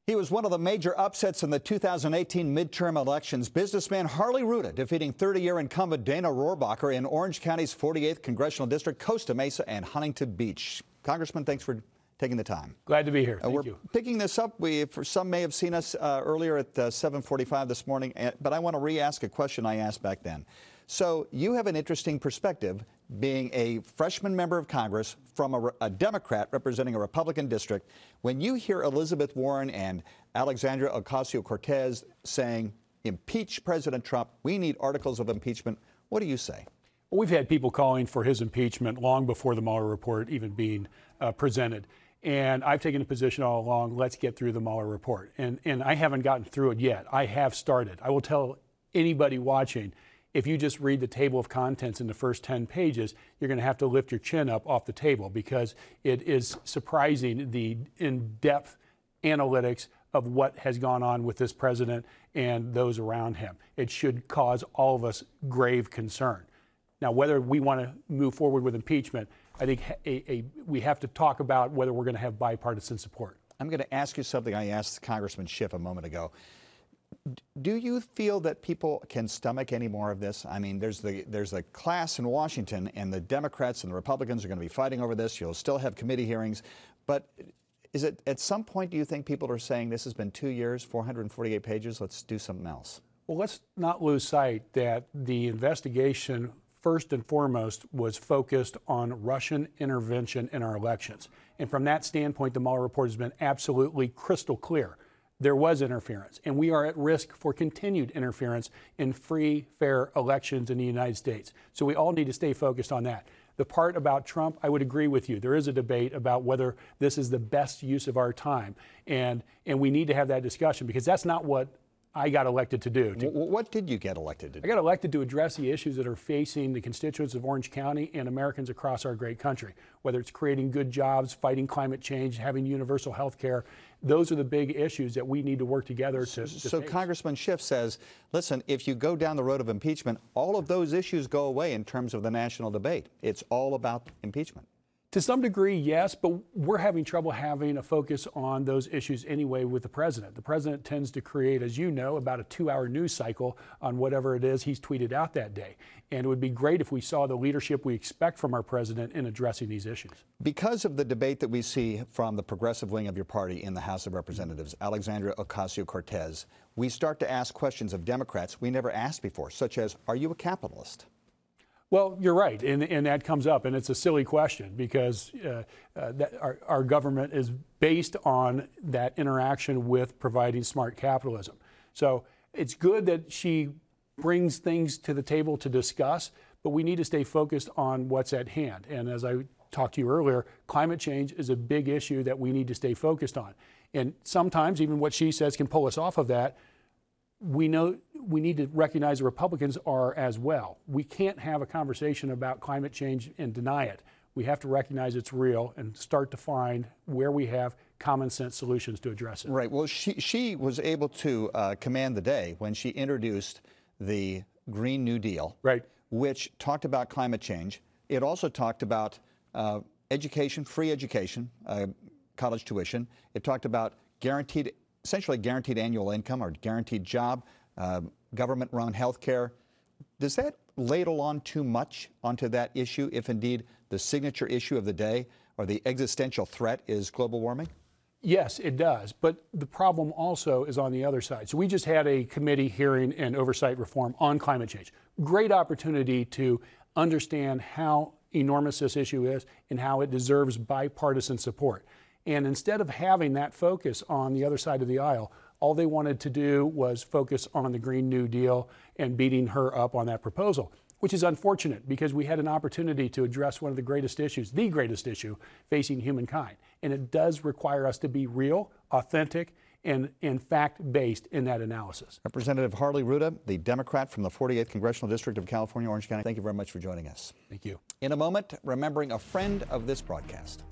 He was one of the major upsets in the 2018 midterm elections. Businessman Harley Rouda defeating 30-year incumbent Dana Rohrabacher in Orange County's 48th Congressional District, Costa Mesa and Huntington Beach. Congressman, thanks for taking the time. Glad to be here. Thank you. We're picking this up. Some may have seen us earlier at 7:45 this morning, but I want to re-ask a question I asked back then. So you have an interesting perspective, being a freshman member of Congress from a Democrat representing a Republican district. When you hear Elizabeth Warren and Alexandria Ocasio-Cortez saying, impeach President Trump, we need articles of impeachment, what do you say? Well, we've had people calling for his impeachment long before the Mueller Report even being presented. And I've taken a position all along, let's get through the Mueller Report. And I haven't gotten through it yet. I have started. I will tell anybody watching, if you just read the table of contents in the first 10 pages, you're going to have to lift your chin up off the table, because it is surprising the in-depth analytics of what has gone on with this president and those around him. It should cause all of us grave concern. Now, whether we want to move forward with impeachment, I think we have to talk about whether we're going to have bipartisan support. I'm going to ask you something I asked Congressman Schiff a moment ago. Do you feel that people can stomach any more of this? I mean, there's the class in Washington, and the Democrats and the Republicans are going to be fighting over this. You'll still have committee hearings. But is it at some point, do you think people are saying this has been 2 years, 448 pages, let's do something else? Well, let's not lose sight that the investigation, first and foremost, was focused on Russian intervention in our elections. And from that standpoint, the Mueller Report has been absolutely crystal clear. There was interference, and we are at risk for continued interference in free, fair elections in the United States. So we all need to stay focused on that. The part about Trump, I would agree with you. There is a debate about whether this is the best use of our time, and we need to have that discussion, because that's not what I got elected to do. What did you get elected to do? I got elected to address the issues that are facing the constituents of Orange County and Americans across our great country, whether it's creating good jobs, fighting climate change, having universal health care. Those are the big issues that we need to work together to So face. Congressman Schiff says, listen, if you go down the road of impeachment, all of those issues go away in terms of the national debate. It's all about impeachment. To some degree, yes, but we're having trouble having a focus on those issues anyway with the president. The president tends to create, as you know, about a 2-hour news cycle on whatever it is he's tweeted out that day. And it would be great if we saw the leadership we expect from our president in addressing these issues. Because of the debate that we see from the progressive wing of your party in the House of Representatives, Alexandria Ocasio-Cortez, we start to ask questions of Democrats we never asked before, such as, are you a capitalist? Well, you're right, and that comes up, and it's a silly question, because our government is based on that interaction with providing smart capitalism. So it's good that she brings things to the table to discuss, but we need to stay focused on what's at hand. And as I talked to you earlier, climate change is a big issue that we need to stay focused on. And sometimes even what she says can pull us off of that. We know we need to recognize the Republicans are as well. We can't have a conversation about climate change and deny it. We have to recognize it's real and start to find where we have common sense solutions to address it. Right. Well, she was able to command the day when she introduced the Green New Deal, right, which talked about climate change. It also talked about education, free education, college tuition. It talked about essentially guaranteed annual income or guaranteed job, government-run health care. Does that ladle on too much onto that issue if indeed the signature issue of the day or the existential threat is global warming? Yes, it does. But the problem also is on the other side. So we just had a committee hearing and oversight reform on climate change. Great opportunity to understand how enormous this issue is and how it deserves bipartisan support. And instead of having that focus on the other side of the aisle, all they wanted to do was focus on the Green New Deal and beating her up on that proposal, which is unfortunate, because we had an opportunity to address one of the greatest issues, the greatest issue facing humankind. And it does require us to be real, authentic, and fact-based in that analysis. Representative Harley Rouda, the Democrat from the 48th Congressional District of California, Orange County, thank you very much for joining us. Thank you. In a moment, remembering a friend of this broadcast.